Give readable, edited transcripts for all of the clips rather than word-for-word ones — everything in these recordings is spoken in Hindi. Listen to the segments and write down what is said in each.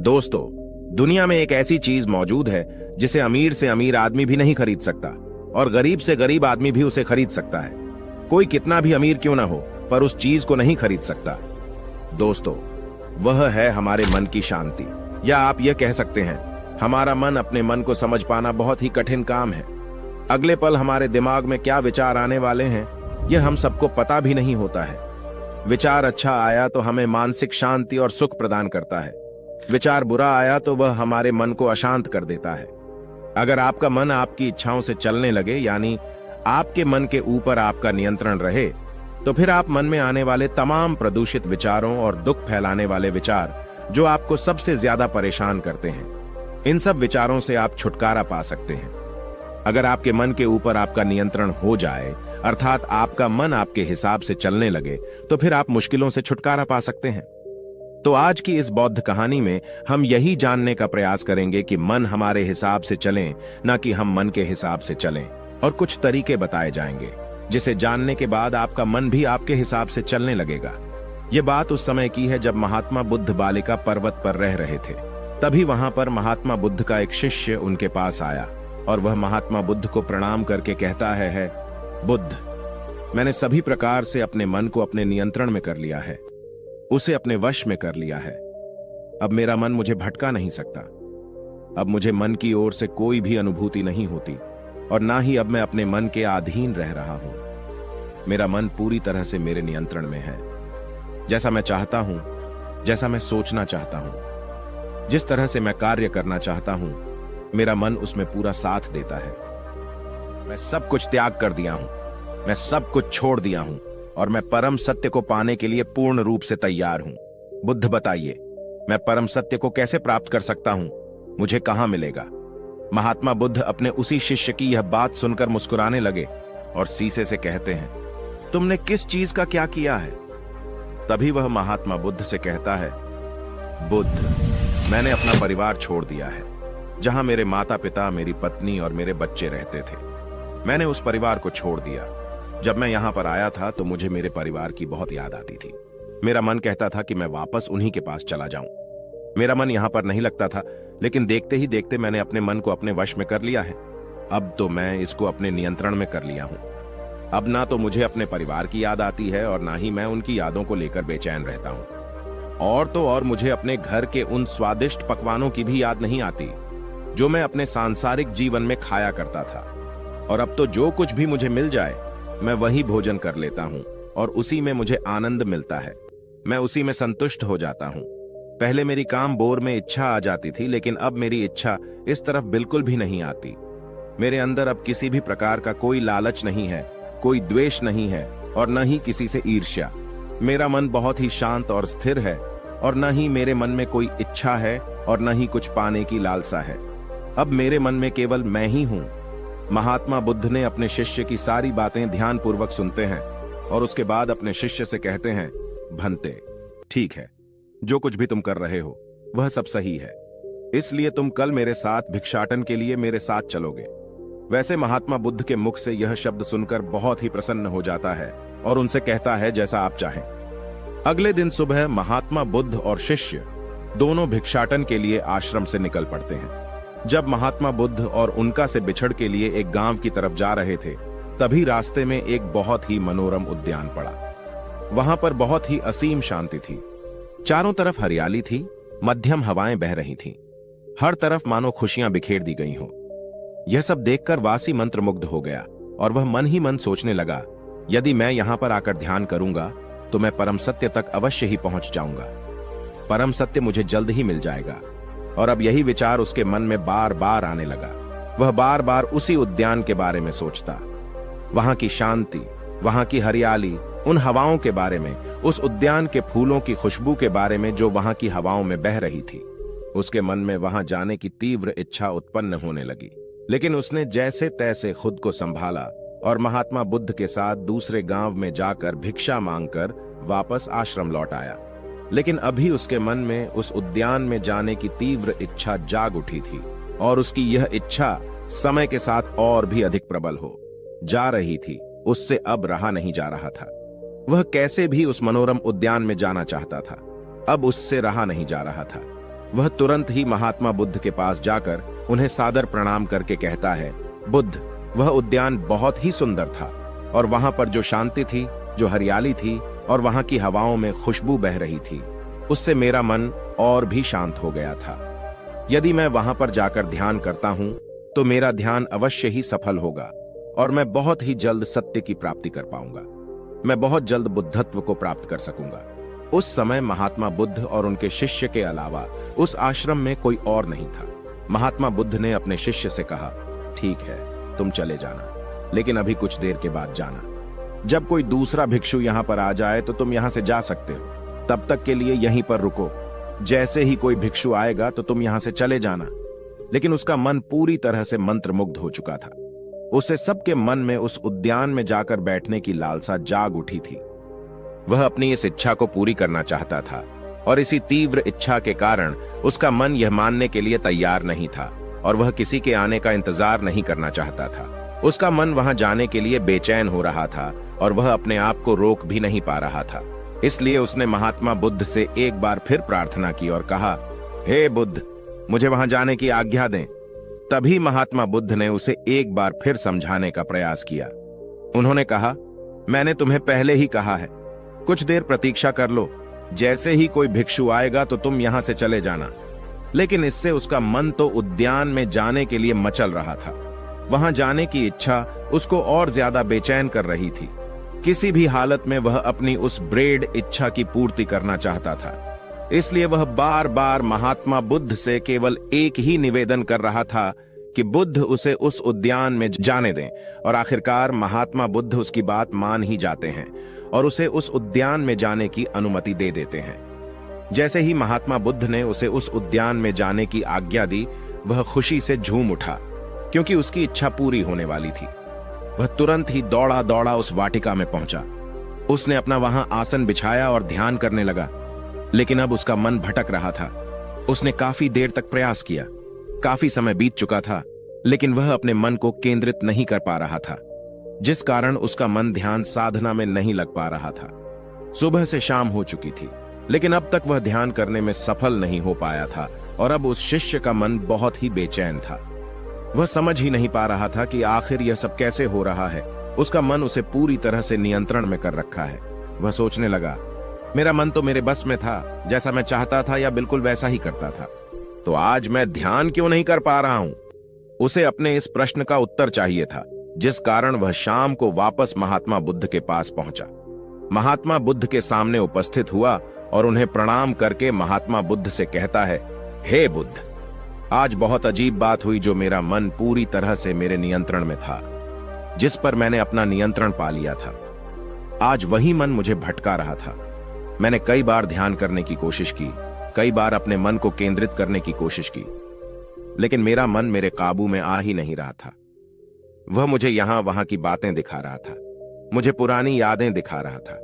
दोस्तों, दुनिया में एक ऐसी चीज मौजूद है जिसे अमीर से अमीर आदमी भी नहीं खरीद सकता और गरीब से गरीब आदमी भी उसे खरीद सकता है। कोई कितना भी अमीर क्यों ना हो, पर उस चीज को नहीं खरीद सकता। दोस्तों, वह है हमारे मन की शांति, या आप यह कह सकते हैं हमारा मन। अपने मन को समझ पाना बहुत ही कठिन काम है। अगले पल हमारे दिमाग में क्या विचार आने वाले हैं यह हम सबको पता भी नहीं होता है। विचार अच्छा आया तो हमें मानसिक शांति और सुख प्रदान करता है। विचार बुरा आया तो वह हमारे मन को अशांत कर देता है। अगर आपका मन आपकी इच्छाओं से चलने लगे, यानी आपके मन के ऊपर आपका नियंत्रण रहे, तो फिर आप मन में आने वाले तमाम प्रदूषित विचारों और दुख फैलाने वाले विचार जो आपको सबसे ज्यादा परेशान करते हैं, इन सब विचारों से आप छुटकारा पा सकते हैं। अगर आपके मन के ऊपर आपका नियंत्रण हो जाए, अर्थात आपका मन आपके हिसाब से चलने लगे, तो फिर आप मुश्किलों से छुटकारा पा सकते हैं। तो आज की इस बौद्ध कहानी में हम यही जानने का प्रयास करेंगे कि मन हमारे हिसाब से चलें, न कि हम मन के हिसाब से चलें। और कुछ तरीके बताए जाएंगे जिसे जानने के बाद आपका मन भी आपके हिसाब से चलने लगेगा। ये बात उस समय की है जब महात्मा बुद्ध बालिका पर्वत पर रह रहे थे। तभी वहां पर महात्मा बुद्ध का एक शिष्य उनके पास आया और वह महात्मा बुद्ध को प्रणाम करके कहता है, बुद्ध, मैंने सभी प्रकार से अपने मन को अपने नियंत्रण में कर लिया है, उसे अपने वश में कर लिया है। अब मेरा मन मुझे भटका नहीं सकता। अब मुझे मन की ओर से कोई भी अनुभूति नहीं होती और ना ही अब मैं अपने मन के अधीन रह रहा हूं। मेरा मन पूरी तरह से मेरे नियंत्रण में है। जैसा मैं चाहता हूं, जैसा मैं सोचना चाहता हूं, जिस तरह से मैं कार्य करना चाहता हूं, मेरा मन उसमें पूरा साथ देता है। मैं सब कुछ त्याग कर दिया हूं, मैं सब कुछ छोड़ दिया हूं और मैं परम सत्य को पाने के लिए पूर्ण रूप से तैयार हूं। बुद्ध, बताइए, मैं परम सत्य को कैसे प्राप्त कर सकता हूं? मुझे कहां मिलेगा? महात्मा बुद्ध अपने उसी शिष्य की यह बात सुनकर मुस्कुराने लगे और शीशे से कहते हैं, तुमने किस चीज का क्या किया है? तभी वह महात्मा बुद्ध से कहता है, बुद्ध, मैंने अपना परिवार छोड़ दिया है, जहां मेरे माता पिता, मेरी पत्नी और मेरे बच्चे रहते थे। मैंने उस परिवार को छोड़ दिया। जब मैं यहां पर आया था तो मुझे मेरे परिवार की बहुत याद आती थी। मेरा मन कहता था कि मैं वापस उन्हीं के पास चला जाऊं। मेरा मन यहां पर नहीं लगता था, लेकिन देखते ही देखते मैंने अपने मन को अपने वश में कर लिया है। अब तो मैं इसको अपने नियंत्रण में कर लिया हूं। अब ना तो मुझे अपने परिवार की याद आती है और ना ही मैं उनकी यादों को लेकर बेचैन रहता हूं। और तो और मुझे अपने घर के उन स्वादिष्ट पकवानों की भी याद नहीं आती जो मैं अपने सांसारिक जीवन में खाया करता था। और अब तो जो कुछ भी मुझे मिल जाए मैं वही भोजन कर लेता हूं और उसी में मुझे आनंद मिलता है। मैं उसी में संतुष्ट हो जाता हूं। पहले मेरी काम बोर में इच्छा आ जाती थी, लेकिन अब मेरी इच्छा इस तरफ बिल्कुल भी नहीं आती। मेरे अंदर अब किसी भी प्रकार का कोई लालच नहीं है, कोई द्वेष नहीं है और न ही किसी से ईर्ष्या। मेरा मन बहुत ही शांत और स्थिर है और न ही मेरे मन में कोई इच्छा है और न ही कुछ पाने की लालसा है। अब मेरे मन में केवल मैं ही हूं। महात्मा बुद्ध ने अपने शिष्य की सारी बातें ध्यानपूर्वक सुनते हैं और उसके बाद अपने शिष्य से कहते हैं, भंते, ठीक है, जो कुछ भी तुम कर रहे हो वह सब सही है, इसलिए तुम कल मेरे साथ भिक्षाटन के लिए मेरे साथ चलोगे। वैसे महात्मा बुद्ध के मुख से यह शब्द सुनकर बहुत ही प्रसन्न हो जाता है और उनसे कहता है, जैसा आप चाहें। अगले दिन सुबह महात्मा बुद्ध और शिष्य दोनों भिक्षाटन के लिए आश्रम से निकल पड़ते हैं। जब महात्मा बुद्ध और उनका से बिछड़ के लिए एक गांव की तरफ जा रहे थे, तभी रास्ते में एक बहुत ही मनोरम उद्यान पड़ा। वहां पर बहुत ही असीम शांति थी। चारों तरफ हरियाली थी, मध्यम हवाएं बह रही थीं। हर तरफ मानो खुशियां बिखेर दी गई हो। यह सब देखकर वासी मंत्रमुग्ध हो गया और वह मन ही मन सोचने लगा, यदि मैं यहां पर आकर ध्यान करूंगा तो मैं परम सत्य तक अवश्य ही पहुंच जाऊंगा। परम सत्य मुझे जल्द ही मिल जाएगा। और अब यही विचार उसके मन में बार बार आने लगा। वह बार बार उसी उद्यान के बारे में सोचता, वहां की शांति, वहां की हरियाली, उन हवाओं के बारे में, उस उद्यान के फूलों की खुशबू के बारे में जो वहां की हवाओं में बह रही थी। उसके मन में वहां जाने की तीव्र इच्छा उत्पन्न होने लगी, लेकिन उसने जैसे तैसे खुद को संभाला और महात्मा बुद्ध के साथ दूसरे गांव में जाकर भिक्षा मांगकर वापस आश्रम लौट आया। लेकिन अभी उसके मन में उस उद्यान में जाने की तीव्र इच्छा जाग उठी थी और उसकी यह इच्छा समय के साथ और भी अधिक प्रबल हो जा रही थी। उससे अब रहा नहीं जा रहा था। वह कैसे भी उस मनोरम उद्यान में जाना चाहता था। अब उससे रहा नहीं जा रहा था। वह तुरंत ही महात्मा बुद्ध के पास जाकर उन्हें सादर प्रणाम करके कहता है, बुद्ध, वह उद्यान बहुत ही सुंदर था और वहां पर जो शांति थी, जो हरियाली थी और वहां की हवाओं में खुशबू बह रही थी, उससे मेरा मन और भी शांत हो गया था। यदि मैं वहां पर जाकर ध्यान करता हूं तो मेरा ध्यान अवश्य ही सफल होगा और मैं बहुत ही जल्द सत्य की प्राप्ति कर पाऊंगा। मैं बहुत जल्द बुद्धत्व को प्राप्त कर सकूंगा। उस समय महात्मा बुद्ध और उनके शिष्य के अलावा उस आश्रम में कोई और नहीं था। महात्मा बुद्ध ने अपने शिष्य से कहा, ठीक है, तुम चले जाना, लेकिन अभी कुछ देर के बाद जाना। जब कोई दूसरा भिक्षु यहाँ पर आ जाए तो तुम यहाँ से जा सकते हो, तब तक के लिए यहीं पर रुको। जैसे ही कोई भिक्षु आएगा तो तुम यहाँ से चले जाना। लेकिन उसका मन पूरी तरह से मंत्रमुग्ध हो चुका था। उससे सबके मन में उस उद्यान में जाकर बैठने की लालसा जाग उठी थी। वह अपनी इस इच्छा को पूरी करना चाहता था और इसी तीव्र इच्छा के कारण उसका मन यह मानने के लिए तैयार नहीं था और वह किसी के आने का इंतजार नहीं करना चाहता था। उसका मन वहां जाने के लिए बेचैन हो रहा था और वह अपने आप को रोक भी नहीं पा रहा था। इसलिए उसने महात्मा बुद्ध से एक बार फिर प्रार्थना की और कहा, हे बुद्ध, मुझे वहां जाने की आज्ञा दें। तभी महात्मा बुद्ध ने उसे एक बार फिर समझाने का प्रयास किया। उन्होंने कहा, मैंने तुम्हें पहले ही कहा है, कुछ देर प्रतीक्षा कर लो। जैसे ही कोई भिक्षु आएगा तो तुम यहां से चले जाना। लेकिन इससे उसका मन तो उद्यान में जाने के लिए मचल रहा था। वहां जाने की इच्छा उसको और ज्यादा बेचैन कर रही थी। किसी भी हालत में वह अपनी उस ब्रेड इच्छा की पूर्ति करना चाहता था। इसलिए वह बार बार महात्मा बुद्ध से केवल एक ही निवेदन कर रहा था कि बुद्ध उसे उस उद्यान में जाने दें। और आखिरकार महात्मा बुद्ध उसकी बात मान ही जाते हैं और उसे उस उद्यान में जाने की अनुमति दे देते हैं। जैसे ही महात्मा बुद्ध ने उसे उस उद्यान में जाने की आज्ञा दी, वह खुशी से झूम उठा, क्योंकि उसकी इच्छा पूरी होने वाली थी। वह तुरंत ही दौड़ा दौड़ा उस वाटिका में पहुंचा। उसने अपना वहां आसन बिछाया और ध्यान करने लगा। लेकिन अब उसका मन भटक रहा था। उसने काफी देर तक प्रयास किया। काफी समय बीत चुका था, लेकिन वह अपने मन को केंद्रित नहीं कर पा रहा था, जिस कारण उसका मन ध्यान साधना में नहीं लग पा रहा था। सुबह से शाम हो चुकी थी, लेकिन अब तक वह ध्यान करने में सफल नहीं हो पाया था और अब उस शिष्य का मन बहुत ही बेचैन था। वह समझ ही नहीं पा रहा था कि आखिर यह सब कैसे हो रहा है। उसका मन उसे पूरी तरह से नियंत्रण में कर रखा है। वह सोचने लगा, मेरा मन तो मेरे बस में था, जैसा मैं चाहता था या बिल्कुल वैसा ही करता था, तो आज मैं ध्यान क्यों नहीं कर पा रहा हूं? उसे अपने इस प्रश्न का उत्तर चाहिए था, जिस कारण वह शाम को वापस महात्मा बुद्ध के पास पहुंचा। महात्मा बुद्ध के सामने उपस्थित हुआ और उन्हें प्रणाम करके महात्मा बुद्ध से कहता है, हे बुद्ध, आज बहुत अजीब बात हुई जो मेरा मन पूरी तरह से मेरे नियंत्रण में था, जिस पर मैंने अपना नियंत्रण पा लिया था। आज वही मन मुझे भटका रहा था। मैंने कई बार ध्यान करने की कोशिश की, कई बार अपने मन को केंद्रित करने की कोशिश की, लेकिन मेरा मन मेरे काबू में आ ही नहीं रहा था। वह मुझे यहां वहां की बातें दिखा रहा था, मुझे पुरानी यादें दिखा रहा था।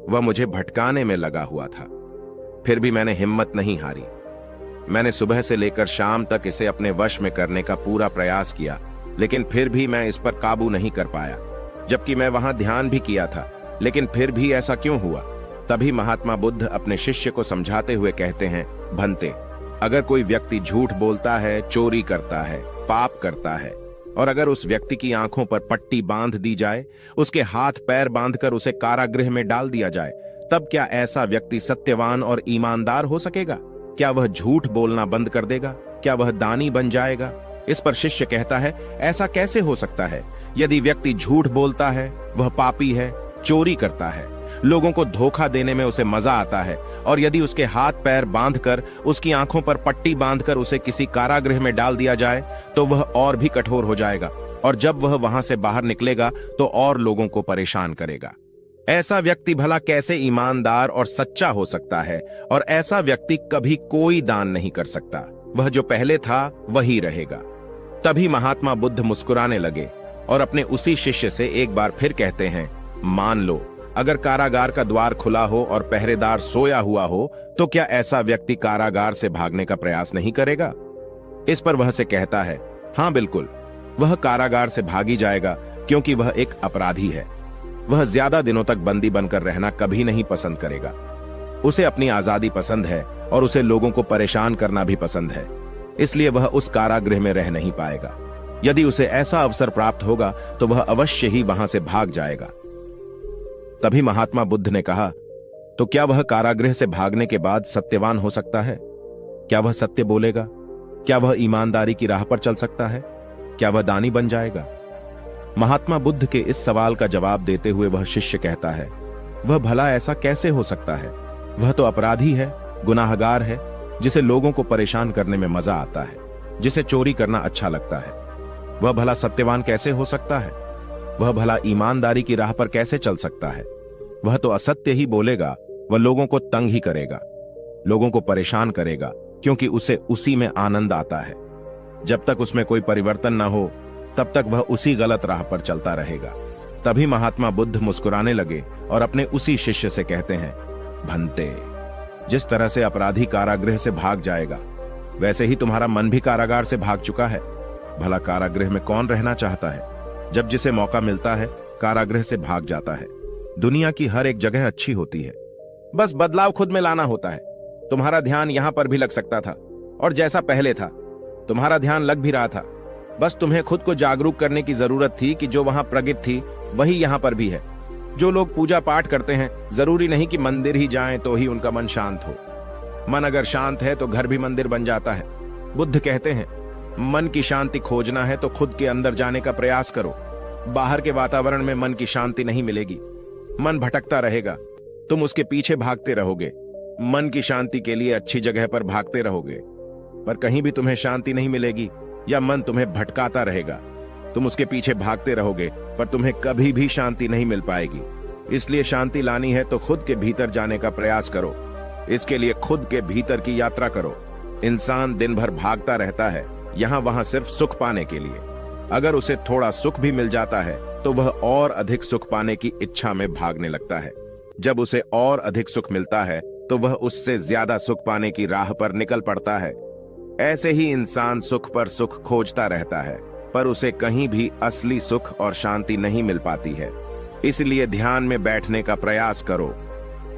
वह मुझे भटकाने में लगा हुआ था। फिर भी मैंने हिम्मत नहीं हारी। मैंने सुबह से लेकर शाम तक इसे अपने वश में करने का पूरा प्रयास किया, लेकिन फिर भी मैं इस पर काबू नहीं कर पाया। जबकि मैं वहां ध्यान भी किया था, लेकिन फिर भी ऐसा क्यों हुआ? तभी महात्मा बुद्ध अपने शिष्य को समझाते हुए कहते हैं, भंते, अगर कोई व्यक्ति झूठ बोलता है, चोरी करता है, पाप करता है, और अगर उस व्यक्ति की आंखों पर पट्टी बांध दी जाए, उसके हाथ पैर बांधकर उसे कारागृह में डाल दिया जाए, तब क्या ऐसा व्यक्ति सत्यवान और ईमानदार हो सकेगा? क्या वह झूठ बोलना बंद कर देगा? क्या वह दानी बन जाएगा? इस पर शिष्य कहता है, ऐसा कैसे हो सकता है? यदि व्यक्ति झूठ बोलता है, वह पापी है, चोरी करता है, लोगों को धोखा देने में उसे मजा आता है, और यदि उसके हाथ पैर बांधकर, उसकी आंखों पर पट्टी बांधकर उसे किसी कारागृह में डाल दिया जाए, तो वह और भी कठोर हो जाएगा, और जब वह वहां से बाहर निकलेगा तो और लोगों को परेशान करेगा। ऐसा व्यक्ति भला कैसे ईमानदार और सच्चा हो सकता है? और ऐसा व्यक्ति कभी कोई दान नहीं कर सकता। वह जो पहले था वही रहेगा। तभी महात्मा बुद्ध मुस्कुराने लगे और अपने उसी शिष्य से एक बार फिर कहते हैं, मान लो अगर कारागार का द्वार खुला हो और पहरेदार सोया हुआ हो, तो क्या ऐसा व्यक्ति कारागार से भागने का प्रयास नहीं करेगा? इस पर वह से कहता है, हां बिल्कुल, वह कारागार से भागी जाएगा, क्योंकि वह एक अपराधी है। वह ज्यादा दिनों तक बंदी बनकर रहना कभी नहीं पसंद करेगा। उसे अपनी आजादी पसंद है और उसे लोगों को परेशान करना भी पसंद है, इसलिए वह उस कारागृह में रह नहीं पाएगा। यदि उसे ऐसा अवसर प्राप्त होगा तो वह अवश्य ही वहां से भाग जाएगा। तभी महात्मा बुद्ध ने कहा, तो क्या वह कारागृह से भागने के बाद सत्यवान हो सकता है? क्या वह सत्य बोलेगा? क्या वह ईमानदारी की राह पर चल सकता है? क्या वह दानी बन जाएगा? महात्मा बुद्ध के इस सवाल का जवाब देते हुए वह शिष्य कहता है, वह भला ऐसा कैसे हो सकता है? वह तो अपराधी है, गुनाहगार है, जिसे लोगों को परेशान करने में मजा आता है, जिसे चोरी करना अच्छा लगता है। वह भला सत्यवान कैसे हो सकता है? वह भला ईमानदारी की राह पर कैसे चल सकता है? वह तो असत्य ही बोलेगा, वह लोगों को तंग ही करेगा, लोगों को परेशान करेगा, क्योंकि उसे उसी में आनंद आता है। जब तक उसमें कोई परिवर्तन न हो तब तक वह उसी गलत राह पर चलता रहेगा। तभी महात्मा बुद्ध मुस्कुराने लगे और अपने उसी शिष्य से कहते हैं, भंते, जिस तरह से अपराधी कारागृह से भाग जाएगा, वैसे ही तुम्हारा मन भी कारागार से भाग चुका है। भला कारागृह में कौन रहना चाहता है? जब जिसे मौका मिलता है कारागृह से भाग जाता है। दुनिया की हर एक जगह अच्छी होती है, बस बदलाव खुद में लाना होता है। तुम्हारा ध्यान यहां पर भी लग सकता था, और जैसा पहले था तुम्हारा ध्यान लग भी रहा था। बस तुम्हें खुद को जागरूक करने की जरूरत थी कि जो वहां प्रगति थी वही यहां पर भी है। जो लोग पूजा पाठ करते हैं, जरूरी नहीं कि मंदिर ही जाएं तो ही उनका मन शांत हो। मन अगर शांत है तो घर भी मंदिर बन जाता है। बुद्ध कहते हैं, मन की शांति खोजना है तो खुद के अंदर जाने का प्रयास करो। बाहर के वातावरण में मन की शांति नहीं मिलेगी, मन भटकता रहेगा, तुम उसके पीछे भागते रहोगे। मन की शांति के लिए अच्छी जगह पर भागते रहोगे, पर कहीं भी तुम्हें शांति नहीं मिलेगी या मन तुम्हें भटकाता रहेगा। तुम उसके पीछे भागते रहोगे पर तुम्हें कभी भी शांति नहीं मिल पाएगी। इसलिए शांति लानी है तो खुद के भीतर जाने का प्रयास करो। इसके लिए खुद के भीतर की यात्रा करो। इंसान दिन भर भागता रहता है यहां वहां सिर्फ सुख पाने के लिए। अगर उसे थोड़ा सुख भी मिल जाता है तो वह और अधिक सुख पाने की इच्छा में भागने लगता है। जब उसे और अधिक सुख मिलता है तो वह उससे ज्यादा सुख पाने की राह पर निकल पड़ता है। ऐसे ही इंसान सुख पर सुख खोजता रहता है, पर उसे कहीं भी असली सुख और शांति नहीं मिल पाती है। इसलिए ध्यान में बैठने का प्रयास करो।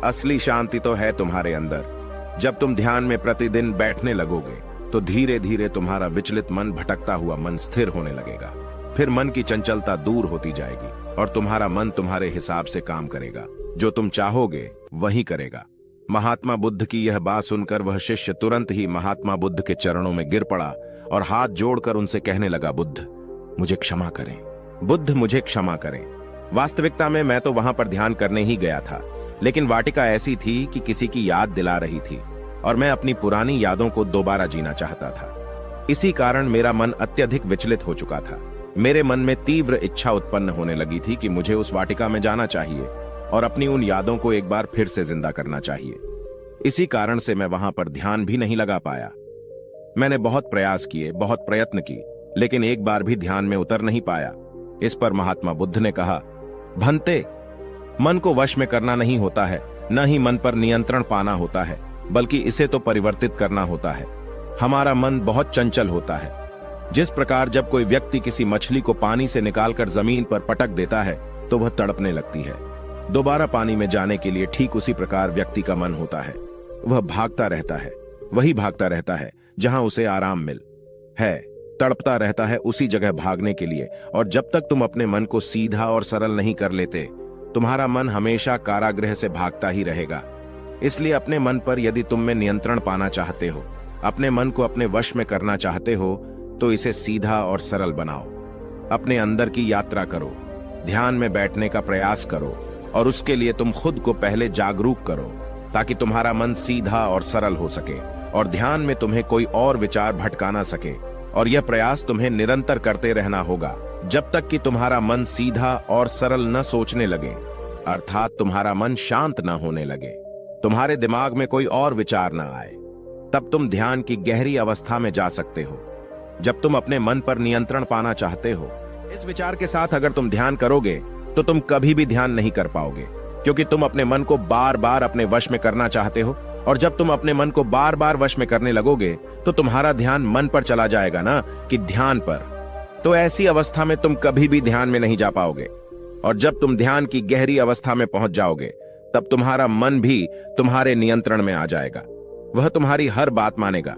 असली शांति तो है तुम्हारे अंदर। जब तुम ध्यान में प्रतिदिन बैठने लगोगे तो धीरे धीरे तुम्हारा विचलित मन, भटकता हुआ मन स्थिर होने लगेगा। फिर मन की चंचलता दूर होती जाएगी और तुम्हारा मन तुम्हारे हिसाब से काम करेगा। जो तुम चाहोगे वही करेगा। महात्मा बुद्ध की यह बात सुनकर वह शिष्य तुरंत ही महात्मा बुद्ध के चरणों में गिर पड़ा और हाथ जोड़कर उनसे कहने लगा, बुद्ध मुझे क्षमा करें, बुद्ध मुझे क्षमा करें। वास्तविकता में मैं तो वहां पर ध्यान करने ही गया था, लेकिन वाटिका ऐसी थी कि किसी की याद दिला रही थी और मैं अपनी पुरानी यादों को दोबारा जीना चाहता था। इसी कारण मेरा मन अत्यधिक विचलित हो चुका था। मेरे मन में तीव्र इच्छा उत्पन्न होने लगी थी कि मुझे उस वाटिका में जाना चाहिए और अपनी उन यादों को एक बार फिर से जिंदा करना चाहिए। इसी कारण से मैं वहां पर ध्यान भी नहीं लगा पाया। मैंने बहुत प्रयास किए, बहुत प्रयत्न की, लेकिन एक बार भी ध्यान में उतर नहीं पाया। इस पर महात्मा बुद्ध ने कहा, भंते, मन को वश में करना नहीं होता है, न ही मन पर नियंत्रण पाना होता है, बल्कि इसे तो परिवर्तित करना होता है। हमारा मन बहुत चंचल होता है। जिस प्रकार जब कोई व्यक्ति किसी मछली को पानी से निकालकर जमीन पर पटक देता है तो वह तड़पने लगती है। दोबारा पानी में जाने के लिए ठीक उसी प्रकार व्यक्ति का मन होता है। वह भागता रहता है, वही भागता रहता है जहां उसे आराम मिल है, तड़पता रहता है उसी जगह भागने के लिए। और जब तक तुम अपने मन को सीधा और सरल नहीं कर लेते, तुम्हारा मन हमेशा कारागृह से भागता ही रहेगा। इसलिए अपने मन पर यदि तुम में नियंत्रण पाना चाहते हो, अपने मन को अपने वश में करना चाहते हो, तो इसे सीधा और सरल बनाओ। अपने अंदर की यात्रा करो, ध्यान में बैठने का प्रयास करो और उसके लिए तुम खुद को पहले जागरूक करो, ताकि तुम्हारा मन सीधा और सरल हो सके और ध्यान में तुम्हें कोई और विचार भटका ना सके। और यह प्रयास तुम्हें निरंतर करते रहना होगा जब तक कि तुम्हारा मन सीधा और सरल न सोचने लगे, अर्थात तुम्हारा मन शांत न होने लगे, तुम्हारे दिमाग में कोई और विचार न आए। तब तुम ध्यान की गहरी अवस्था में जा सकते हो। जब तुम अपने मन पर नियंत्रण पाना चाहते हो, इस विचार के साथ अगर तुम ध्यान करोगे तो तुम कभी भी ध्यान नहीं कर पाओगे, क्योंकि तुम अपने मन को बार बार अपने वश में करना चाहते हो। और जब तुम अपने मन को बार बार वश में करने लगोगे तो तुम्हारा ध्यान मन पर चला जाएगा ना, कि ध्यान पर। तो ऐसी अवस्था में तुम कभी भी ध्यान में नहीं जा पाओगे। और जब तुम ध्यान की गहरी अवस्था में पहुंच जाओगे तब तुम्हारा मन भी तुम्हारे नियंत्रण में आ जाएगा। वह तुम्हारी हर बात मानेगा।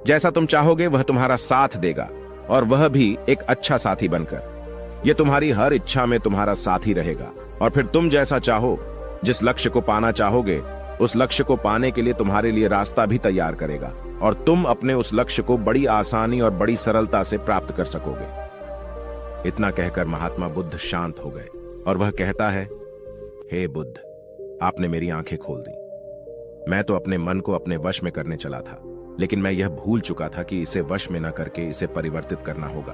जैसा तुम चाहोगे वह तुम्हारा साथ देगा, और वह भी एक अच्छा साथी बनकर। यह तुम्हारी हर इच्छा में तुम्हारा साथी रहेगा, और फिर तुम जैसा चाहो, जिस लक्ष्य को पाना चाहोगे, उस लक्ष्य को पाने के लिए तुम्हारे लिए रास्ता भी तैयार करेगा, और तुम अपने उस लक्ष्य को बड़ी आसानी और बड़ी सरलता से प्राप्त कर सकोगे। इतना कहकर महात्मा बुद्ध शांत हो गए, और वह कहता है, हे बुद्ध, आपने मेरी आंखें खोल दी। मैं तो अपने मन को अपने वश में करने चला था, लेकिन मैं यह भूल चुका था कि इसे वश में न करके इसे परिवर्तित करना होगा।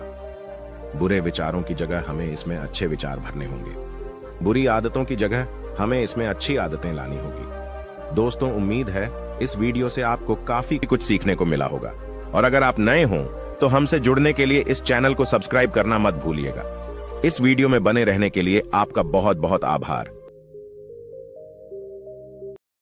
बुरे विचारों की जगह हमें इसमें अच्छे विचार भरने होंगे। बुरी आदतों की जगह हमें इसमें अच्छी आदतें लानी होगी। दोस्तों, उम्मीद है इस वीडियो से आपको काफी कुछ सीखने को मिला होगा, और अगर आप नए हों तो हमसे जुड़ने के लिए इस चैनल को सब्सक्राइब करना मत भूलिएगा। इस वीडियो में बने रहने के लिए आपका बहुत बहुत आभार।